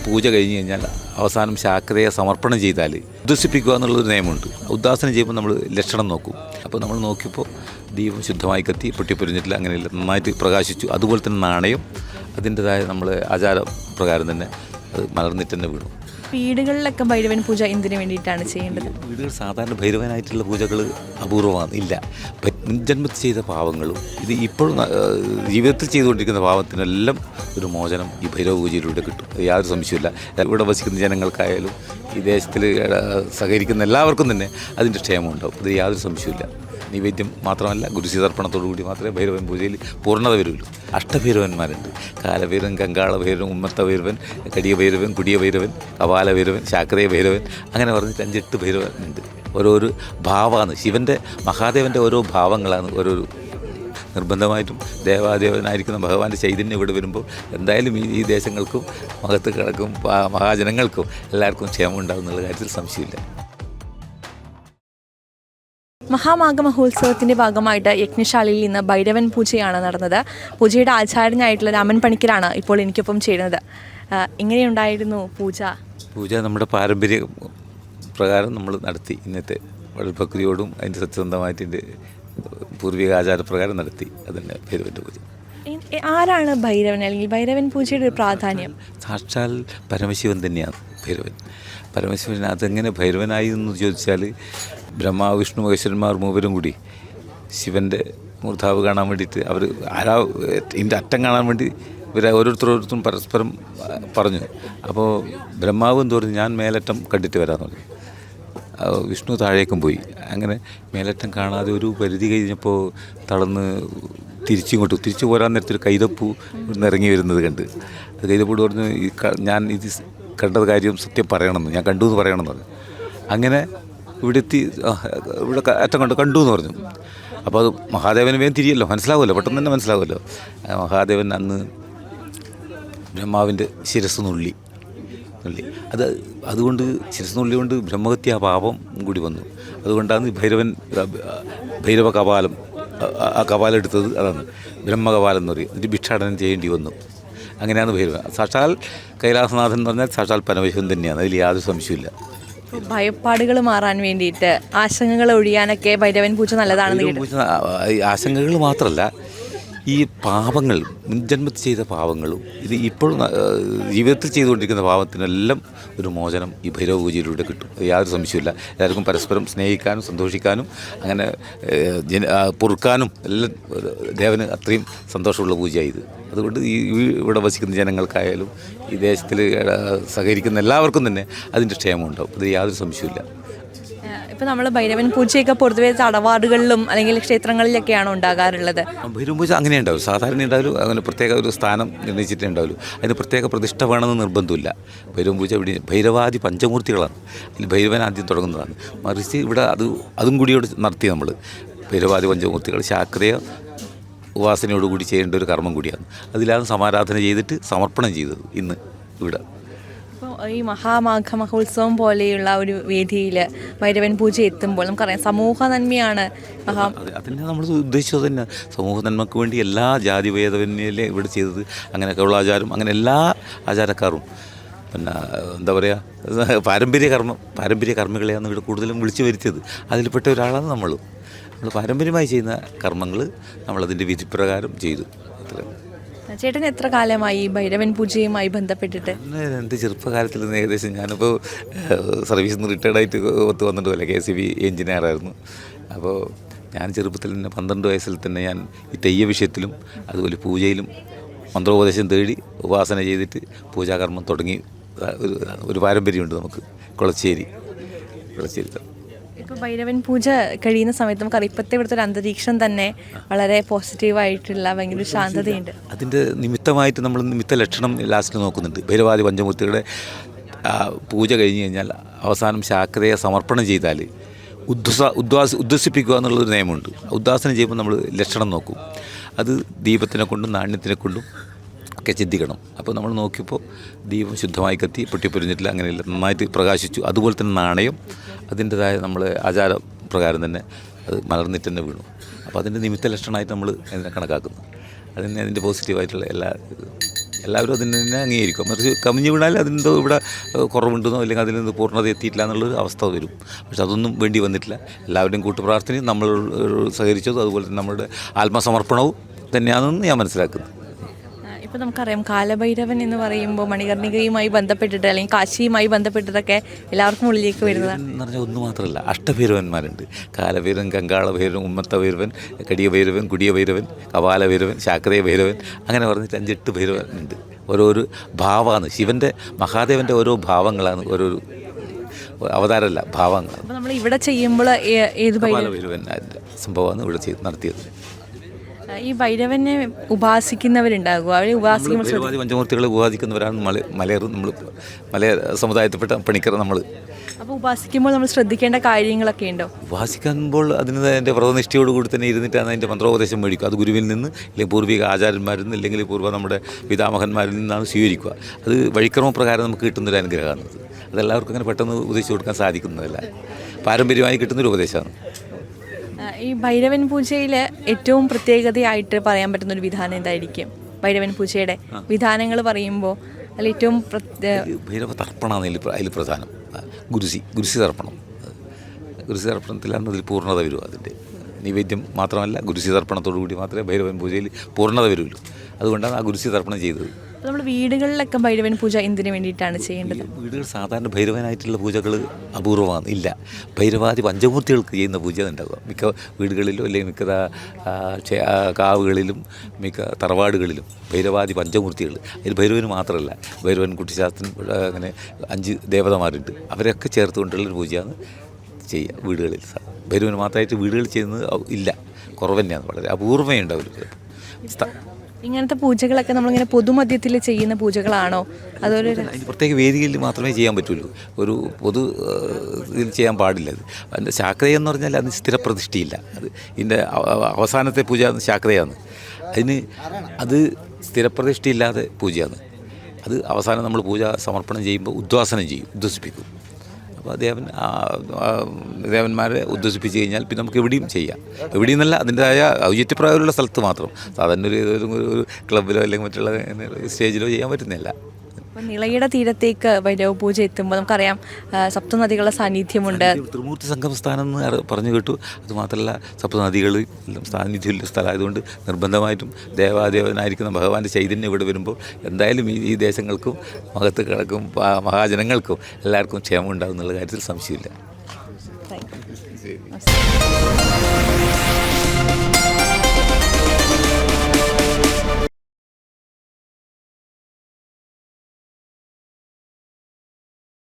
പൂജ കഴിഞ്ഞ് കഴിഞ്ഞാൽ അവസാനം ശാക്തയെ സമർപ്പണം ചെയ്താൽ ഉദ്വസിപ്പിക്കുക എന്നുള്ളൊരു നിയമമുണ്ട്. ഉദ്വാസനം ചെയ്യുമ്പോൾ നമ്മൾ ലക്ഷണം നോക്കും. അപ്പോൾ നമ്മൾ നോക്കിയപ്പോൾ ദീപം ശുദ്ധമായി കത്തി പൊട്ടിപ്പൊരിഞ്ഞിട്ടില്ല, അങ്ങനെയില്ല, നന്നായിട്ട് പ്രകാശിച്ചു. അതുപോലെ തന്നെ നാണയം അതിൻ്റെതായ നമ്മൾ ആചാരപ്രകാരം തന്നെ അത് മലർന്നിട്ട് തന്നെ വീണു. വീടുകളിലൊക്കെ ഭൈരവൻ പൂജ എന്തിനു വേണ്ടിയിട്ടാണ് ചെയ്യേണ്ടത്? വീടുകൾ സാധാരണ ഭൈരവനായിട്ടുള്ള പൂജകൾ അപൂർവമാണ്, ഇല്ല. ജന്മത്തിൽ ചെയ്ത പാവങ്ങളും ഇത് ഇപ്പോഴും ജീവിതത്തിൽ ചെയ്തുകൊണ്ടിരിക്കുന്ന പാവത്തിനെല്ലാം ഒരു മോചനം ഈ ഭൈരവ പൂജയിലൂടെ കിട്ടും. യാതൊരു സംശയമില്ല. ഇവിടെ വസിക്കുന്ന ജനങ്ങൾക്കായാലും ഈ ദേശത്തിൽ സഹകരിക്കുന്ന എല്ലാവർക്കും തന്നെ അതിൻ്റെ ക്ഷേമം ഉണ്ടാവും. അത് യാതൊരു സംശയമില്ല. നിവേദ്യം മാത്രമല്ല, ഗുരുസീതർപ്പണത്തോടു കൂടി മാത്രമേ ഭൈരവൻ പൂജയിൽ പൂർണ്ണത വരുള്ളൂ. അഷ്ടഭൈരവന്മാരുണ്ട്. കാലഭൈരവൻ, കങ്കാള ഭൈരവൻ, ഉമ്മത്ത ഭൈരവൻ, കടിയ ഭൈരവൻ, കുടിയ ഭൈരവൻ, കപാല ഭൈരവൻ, ശാക്തേയ ഭൈരവൻ, അങ്ങനെ പറഞ്ഞിട്ട് 5-8 ഭൈരവൻ ഉണ്ട്. ഓരോരു ഭാവമാണ് ശിവൻ്റെ, മഹാദേവൻ്റെ ഓരോ ഭാവങ്ങളാണ്. ഓരോരു നിർബന്ധമായിട്ടും ദേവാദേവനായിരിക്കുന്ന ഭഗവാന്റെ ചൈതന്യം ഇവിടെ വരുമ്പോൾ എന്തായാലും ഈ ദേശങ്ങൾക്കും മഹത്ത് കിടക്കും മഹാജനങ്ങൾക്കും എല്ലാവർക്കും ക്ഷേമം ഉണ്ടാകും എന്നുള്ള കാര്യത്തിൽ സംശയമില്ല. മഹാമാഘ മഹോത്സവത്തിൻ്റെ ഭാഗമായിട്ട് യജ്ഞശാലയിൽ നിന്ന് ഭൈരവൻ പൂജയാണ് നടന്നത്. പൂജയുടെ ആചാര്യനായിട്ടുള്ള രാമൻ പണിക്കരാണ് ഇപ്പോൾ എനിക്കൊപ്പം ചേരുന്നത്. എങ്ങനെയുണ്ടായിരുന്നു പൂജ? പൂജ നമ്മുടെ പാരമ്പര്യ പ്രകാരം നമ്മൾ നടത്തി. ഇന്നത്തെ വളരെ ഭക്തിയോടും അതിൻ്റെ സത്യസന്ധമായിട്ട് എൻ്റെ പൂർവിക ആചാരപ്രകാരം നടത്തി. അതന്നെ ഭൈരവൻ്റെ പൂജ. ആരാണ് ഭൈരവൻ, അല്ലെങ്കിൽ ഭൈരവൻ പൂജയുടെ ഒരു പ്രാധാന്യം? സാക്ഷാൽ പരമശിവൻ തന്നെയാണ് ഭൈരവൻ. പരമശിവൻ അതെങ്ങനെ ഭൈരവനായി എന്ന് ചോദിച്ചാൽ, ബ്രഹ്മ വിഷ്ണു മഹേശ്വരന്മാർ മൂവരും കൂടി ശിവൻ്റെ മൂർധാവ് കാണാൻ വേണ്ടിയിട്ട് അവർ ഇതിൻ്റെ അറ്റം കാണാൻ വേണ്ടി ഇവർ ഓരോരുത്തരും പരസ്പരം പറഞ്ഞു. അപ്പോൾ ബ്രഹ്മാവ് എന്ന് പറഞ്ഞു, ഞാൻ മേലറ്റം കണ്ടിട്ട് വരാമെന്ന് പറഞ്ഞു. വിഷ്ണു താഴേക്കും പോയി. അങ്ങനെ മേലറ്റം കാണാതെ ഒരു പരിധി കഴിഞ്ഞപ്പോൾ തളർന്ന് തിരിച്ചു പോരാൻ നേരത്തൊരു കൈതപ്പൂ ഇറങ്ങി വരുന്നത് കണ്ട് കൈതപ്പൂട് പറഞ്ഞു, ഞാൻ ഇത് കണ്ടത് കാര്യം സത്യം പറയണമെന്ന്, ഞാൻ കണ്ടു എന്ന് പറയണമെന്ന് പറഞ്ഞു. അങ്ങനെ ഇവിടെ അറ്റം കണ്ടു എന്ന് പറഞ്ഞു. അപ്പോൾ അത് മഹാദേവന് വേഗം തിരിയല്ലോ, മനസ്സിലാവുമല്ലോ, പെട്ടെന്ന് തന്നെ മനസ്സിലാവുമല്ലോ. മഹാദേവൻ അന്ന് ബ്രഹ്മാവിൻ്റെ ശിരസ് നുള്ളി. അതുകൊണ്ട് ശിരസ് നുള്ളി കൊണ്ട് ബ്രഹ്മഹത്യാ പാപം കൂടി വന്നു. അതുകൊണ്ടാണ് ഭൈരവ കപാലം, ആ കപാലം എടുത്തത് അതാണ് ബ്രഹ്മകപാലം എന്ന് പറയും. എന്നിട്ട് ഭിക്ഷാടനം ചെയ്യേണ്ടി വന്നു. അങ്ങനെയാണ് ഭൈരവൻ. സാക്ഷാൽ കൈലാസനാഥൻ എന്ന് പറഞ്ഞാൽ സാക്ഷാൽ പരമശിവൻ തന്നെയാണ്, അതിൽ യാതൊരു സംശയമില്ല. ഭയപ്പാടുകൾ മാറാൻ വേണ്ടിയിട്ട്, ആശങ്കകൾ ഒഴിയാനൊക്കെ ഭൈരവൻ പൂജ നല്ലതാണെന്ന്. ആശങ്കകൾ മാത്രമല്ല, ഈ പാപങ്ങൾ, മുൻജന്മത്തിൽ ചെയ്ത പാവങ്ങളും ഇത് ഇപ്പോഴും ജീവിതത്തിൽ ചെയ്തുകൊണ്ടിരിക്കുന്ന പാവത്തിനെല്ലാം ഒരു മോചനം ഈ ഭൈരവ പൂജയിലൂടെ കിട്ടും. യാതൊരു സംശയമില്ല. എല്ലാവർക്കും പരസ്പരം സ്നേഹിക്കാനും സന്തോഷിക്കാനും അങ്ങനെ പൊറുക്കാനും എല്ലാം ദേവന് അത്രയും സന്തോഷമുള്ള പൂജയായത്. അതുകൊണ്ട് ഇവിടെ വസിക്കുന്ന ജനങ്ങൾക്കായാലും ഈ ദേശത്തിൽ സഹകരിക്കുന്ന എല്ലാവർക്കും തന്നെ അതിൻ്റെ ക്ഷേമം ഉണ്ടാവും. അത് യാതൊരു സംശയമില്ല. ഇപ്പോൾ നമ്മൾ ഭൈരവൻ പൂജയൊക്കെ പൊതുവെ തടവാടുകളിലും അല്ലെങ്കിൽ ക്ഷേത്രങ്ങളിലൊക്കെയാണ് ഉണ്ടാകാറുള്ളത്. ഭൈരവൻ പൂജ അങ്ങനെ ഉണ്ടാവും, സാധാരണ ഉണ്ടാവും. അങ്ങനെ പ്രത്യേക ഒരു സ്ഥാനം നിർണ്ണയിച്ചിട്ടേ ഉണ്ടാവുള്ളൂ. അതിന് പ്രത്യേക പ്രതിഷ്ഠ വേണമെന്ന് നിർബന്ധമില്ല. ഭൈരവൻ പൂജ ഇവിടെ ഭൈരവാദി പഞ്ചമൂർത്തികളാണ്. അതിൽ ഭൈരവൻ ആദ്യം തുടങ്ങുന്നതാണ്. മറിച്ച് ഇവിടെ അതും കൂടിയോട് നടത്തി നമ്മൾ ഭൈരവാദി പഞ്ചമൂർത്തികൾ ശാക്തേയ ഉപാസനയോടുകൂടി ചെയ്യേണ്ട ഒരു കർമ്മം കൂടിയാണ്. അതിലാണ് സമാരാധന ചെയ്തിട്ട് സമർപ്പണം ചെയ്തത് ഇന്ന് ഇവിടെ. ഈ മഹാമാഘ മഹോത്സവം പോലെയുള്ള ഒരു വേദിയിൽ ഭൈരവൻ പൂജ എത്തുമ്പോൾ നമുക്കറിയാം സമൂഹ നന്മയാണ് അതിനെ നമ്മൾ ഉദ്ദേശിച്ചത് തന്നെ. സമൂഹ നന്മയ്ക്ക് വേണ്ടി എല്ലാ ജാതി ഭേദമന്യല്ലേ ഇവിടെ ചെയ്തത്. അങ്ങനെയൊക്കെയുള്ള ആചാരം, അങ്ങനെ എല്ലാ ആചാരക്കാരും പിന്നെ എന്താ പറയുക, പാരമ്പര്യ കർമ്മികളെയാണ് ഇവിടെ കൂടുതലും വിളിച്ചു വരുത്തിയത്. അതിൽപ്പെട്ട ഒരാളാണ് നമ്മൾ പാരമ്പര്യമായി ചെയ്യുന്ന കർമ്മങ്ങൾ നമ്മളതിൻ്റെ വിധിപ്രകാരം ചെയ്തു. ചേട്ടൻ എത്ര കാലമായി ഭൈരവൻ പൂജയുമായി ബന്ധപ്പെട്ടിട്ട്? എൻ്റെ ചെറുപ്പകാലത്തിൽ നിന്ന് ഏകദേശം ഞാനിപ്പോൾ സർവീസിൽ നിന്ന് റിട്ടയർഡായിട്ട് വന്നിട്ട് പോലെ KCB എഞ്ചിനീയറായിരുന്നു. അപ്പോൾ ഞാൻ ചെറുപ്പത്തിൽ തന്നെ 12 വയസ്സിൽ തന്നെ ഞാൻ ഈ തെയ്യ വിഷയത്തിലും അതുപോലെ പൂജയിലും മന്ത്രോപദേശം തേടി ഉപാസന ചെയ്തിട്ട് പൂജാകർമ്മം തുടങ്ങി ഒരു പാരമ്പര്യമുണ്ട് നമുക്ക് കുളച്ചേരി. ഇപ്പോൾ ഭൈരവൻ പൂജ കഴിയുന്ന സമയത്ത് നമുക്കറിയാം ഇപ്പോഴത്തെ ഇവിടുത്തെ ഒരു അന്തരീക്ഷം തന്നെ വളരെ പോസിറ്റീവായിട്ടുള്ള ഭയങ്കര ശാന്തതയുണ്ട്. അതിൻ്റെ നിമിത്തമായിട്ട് നമ്മൾ നിമിത്ത ലക്ഷണം ലാസ്റ്റ് നോക്കുന്നുണ്ട്. ഭൈരവാദി പഞ്ചമൂർത്തികളുടെ പൂജ കഴിഞ്ഞ് കഴിഞ്ഞാൽ അവസാനം ശാക്തയെ സമർപ്പണം ചെയ്താൽ ഉദ്വസിപ്പിക്കുക എന്നുള്ളൊരു നിയമമുണ്ട്. ഉദ്വാസനം ചെയ്യുമ്പോൾ നമ്മൾ ലക്ഷണം നോക്കും. അത് ദീപത്തിനെ കൊണ്ടും നാണ്യത്തിനെ കൊണ്ടും ഒക്കെ ചിന്തിക്കണം. അപ്പോൾ നമ്മൾ നോക്കിയപ്പോൾ ദീപം ശുദ്ധമായി കത്തി പൊട്ടിപ്പൊരിഞ്ഞിട്ടില്ല, അങ്ങനെയില്ല, നന്നായിട്ട് പ്രകാശിച്ചു. അതുപോലെ തന്നെ നാണയം അതിൻ്റെതായ നമ്മൾ ആചാരപ്രകാരം തന്നെ അത് മലർന്നിട്ട് തന്നെ വീണു. അപ്പോൾ അതിൻ്റെ നിമിത്ത ലക്ഷണമായിട്ട് നമ്മൾ അതിനെ കണക്കാക്കുന്നു. അതിൻ്റെ പോസിറ്റീവായിട്ടുള്ള എല്ലാ എല്ലാവരും അതിന് തന്നെ അംഗീകരിക്കും. മറിച്ച് കമിഞ്ഞ് വീണാൽ അതിനെന്തോ ഇവിടെ കുറവുണ്ടെന്നോ അല്ലെങ്കിൽ അതിൽ നിന്ന് പൂർണ്ണത എത്തിയിട്ടില്ല എന്നുള്ളൊരു അവസ്ഥ വരും. പക്ഷെ അതൊന്നും വേണ്ടി വന്നിട്ടില്ല. എല്ലാവരുടെയും കൂട്ടുപ്രാർത്ഥനയും നമ്മൾ സഹകരിച്ചതും അതുപോലെ തന്നെ നമ്മുടെ ആത്മസമർപ്പണവും തന്നെയാണെന്ന് ഞാൻ മനസ്സിലാക്കുന്നത്. ഇപ്പോൾ നമുക്കറിയാം കാലഭൈരവൻ എന്ന് പറയുമ്പോൾ മണികർണികയുമായി ബന്ധപ്പെട്ടിട്ട് അല്ലെങ്കിൽ കാശിയുമായി ബന്ധപ്പെട്ടിട്ടൊക്കെ എല്ലാവർക്കും ഉള്ളിലേക്ക് വരുന്നത് എന്ന് പറഞ്ഞാൽ ഒന്ന് മാത്രമല്ല, അഷ്ടഭൈരവന്മാരുണ്ട്. കാലഭൈരവൻ, കങ്കാളഭൈരവൻ, ഉമ്മത്ത ഭൈരവൻ, കടിയ ഭൈരവൻ, കുടിയ ഭൈരവൻ, കപാല ഭൈരവൻ, ശാക്രയ ഭൈരവൻ, അങ്ങനെ പറഞ്ഞിട്ട് 5-8 ഭൈരവൻ ഉണ്ട്. ഓരോരു ഭാവമാണ് ശിവൻ്റെ, മഹാദേവൻ്റെ ഓരോ ഭാവങ്ങളാണ്, ഓരോരു അവതാരമല്ല, ഭാവങ്ങളാണ്. അപ്പോൾ നമ്മൾ ഇവിടെ ചെയ്യുമ്പോൾ ഏത് കപാല ഭൈരവൻ സംഭവമാണ് ഇവിടെ നടത്തിയത്. ഈ ഭൈരവനെ ഉപാസിക്കുന്നവരുണ്ടാകും, അവരെ ഉപാസിക്കുമ്പോൾ ഭൈരവാദി പഞ്ചമൂർത്തികളെ ഉപാസിക്കുന്നവരാണ് മലയർ, നമ്മൾ മലയർ സമുദായത്തിൽപ്പെട്ട പണിക്കർ നമ്മൾ. അപ്പോൾ ഉപാസിക്കുമ്പോൾ നമ്മൾ ശ്രദ്ധിക്കേണ്ട കാര്യങ്ങളൊക്കെ ഉണ്ടോ? ഉപാസിക്കുമ്പോൾ അതിന് എൻ്റെ വ്രതനിഷ്ഠയോടുകൂടി തന്നെ ഇരുന്നിട്ടാണ് അതിൻ്റെ മന്ത്രോപദേശം മേടിക്കുക. അത് ഗുരുവിൽ നിന്ന് അല്ലെങ്കിൽ പൂർവിക ആചാര്യന്മാരിൽ നിന്ന് അല്ലെങ്കിൽ പൂർവ്വ നമ്മുടെ പിതാമഹന്മാരിൽ നിന്നാണ് സ്വീകരിക്കുക. അത് വഴിക്രമപ്രകാരം നമുക്ക് കിട്ടുന്നൊരു അനുഗ്രഹമാണ്. അതെല്ലാവർക്കും അങ്ങനെ പെട്ടെന്ന് ഉപദേശിച്ചു കൊടുക്കാൻ സാധിക്കുന്നതല്ല, പാരമ്പര്യമായി കിട്ടുന്നൊരു ഉപദേശമാണ്. ഈ ഭൈരവൻ പൂജയിൽ ഏറ്റവും പ്രത്യേകതയായിട്ട് പറയാൻ പറ്റുന്നൊരു വിധാനം എന്തായിരിക്കും? ഭൈരവൻ പൂജയുടെ വിധാനങ്ങൾ പറയുമ്പോൾ അതിൽ ഏറ്റവും ഭൈരവ തർപ്പണമാണ് അതിൽ പ്രധാനം. ഗുരുസി തർപ്പണം. ഗുരുസി തർപ്പണത്തിലാണ് അതിൽ പൂർണ്ണത വരും. അതിൻ്റെ നൈവേദ്യം മാത്രമല്ല, ഗുരുസി തർപ്പണത്തോടു കൂടി മാത്രമേ ഭൈരവൻ പൂജയിൽ പൂർണ്ണത വരുള്ളൂ. അതുകൊണ്ടാണ് ആ ഗുരുസി തർപ്പണം ചെയ്തത്. നമ്മൾ വീടുകളിലൊക്കെ ഭൈരവൻ പൂജ എന്തിനു വേണ്ടിയിട്ടാണ് ചെയ്യേണ്ടത്? വീടുകൾ സാധാരണ ഭൈരവനായിട്ടുള്ള പൂജകൾ അപൂർവമാണ്, ഇല്ല. ഭൈരവാദി പഞ്ചമൂർത്തികൾക്ക് ചെയ്യുന്ന പൂജ ഉണ്ടാവുക മിക്ക വീടുകളിലും, അല്ലെങ്കിൽ മിക്ക കാവുകളിലും, മിക്ക തറവാടുകളിലും ഭൈരവാദി പഞ്ചമൂർത്തികൾ. അതിൽ ഭൈരവന് മാത്രമല്ല, ഭൈരവൻ, കുട്ടിശാസ്ത്രൻ, അങ്ങനെ 5 ദേവതമാരുണ്ട്. അവരൊക്കെ ചേർത്തുകൊണ്ടുള്ളൊരു പൂജയാണ് ചെയ്യുക വീടുകളിൽ. ഭൈരവന് മാത്രമായിട്ട് വീടുകളിൽ ചെയ്യുന്നത് ഇല്ല, കുറവ് തന്നെയാണ്, വളരെ അപൂർവമേ ഉണ്ടാവില്ല. ഇങ്ങനത്തെ പൂജകളൊക്കെ നമ്മളിങ്ങനെ പൊതുമധ്യത്തിൽ ചെയ്യുന്ന പൂജകളാണോ? അതൊരു അതിന് പ്രത്യേക വേദികളിൽ മാത്രമേ ചെയ്യാൻ പറ്റുള്ളൂ, ഒരു പൊതു ഇതിൽ ചെയ്യാൻ പാടില്ല. അത് അതിൻ്റെ ശാക്രയ എന്ന് പറഞ്ഞാൽ അതിന് സ്ഥിരപ്രതിഷ്ഠയില്ല. അത് ഇതിൻ്റെ അവസാനത്തെ പൂജ ശാക്രയാണ്. അത് സ്ഥിരപ്രതിഷ്ഠയില്ലാതെ പൂജയാണ്. അത് അവസാനം നമ്മൾ പൂജ സമർപ്പണം ചെയ്യുമ്പോൾ ഉദ്വാസനം ചെയ്യും, ഉദ്വസിപ്പിക്കും. അപ്പോൾ ദേവന്മാരെ ഉദ്വസിപ്പിച്ച് കഴിഞ്ഞാൽ പിന്നെ നമുക്ക് എവിടെയും ചെയ്യാം. എവിടെയും എന്നല്ല, അതിൻ്റെതായ ഔചിത്യപ്രായമുള്ള സ്ഥലത്ത് മാത്രം. സാധാരണ ഒരു ക്ലബിലോ അല്ലെങ്കിൽ മറ്റുള്ള സ്റ്റേജിലോ ചെയ്യാൻ പറ്റുന്നില്ല. അപ്പോൾ നിളയുടെ തീരത്തേക്ക് ഭൈരവ പൂജ എത്തുമ്പോൾ നമുക്കറിയാം സപ്തനദികളുടെ സാന്നിധ്യമുണ്ട്. ത്രിമൂർത്തി സംഗമസ്ഥാനം എന്ന് പറഞ്ഞു കേട്ടു. അതുമാത്രമല്ല, സപ്തനദികൾ സാന്നിധ്യമുള്ള സ്ഥലമായതുകൊണ്ട് നിർബന്ധമായിട്ടും ദേവാദേവനായിരിക്കുന്ന ഭഗവാന്റെ ചൈതന്യം ഇവിടെ വരുമ്പോൾ എന്തായാലും ഈ ദേശങ്ങൾക്കും മഹത്തുക്കൾക്കും മഹാജനങ്ങൾക്കും എല്ലാവർക്കും ക്ഷേമം ഉണ്ടാകും എന്നുള്ള കാര്യത്തിൽ സംശയമില്ല.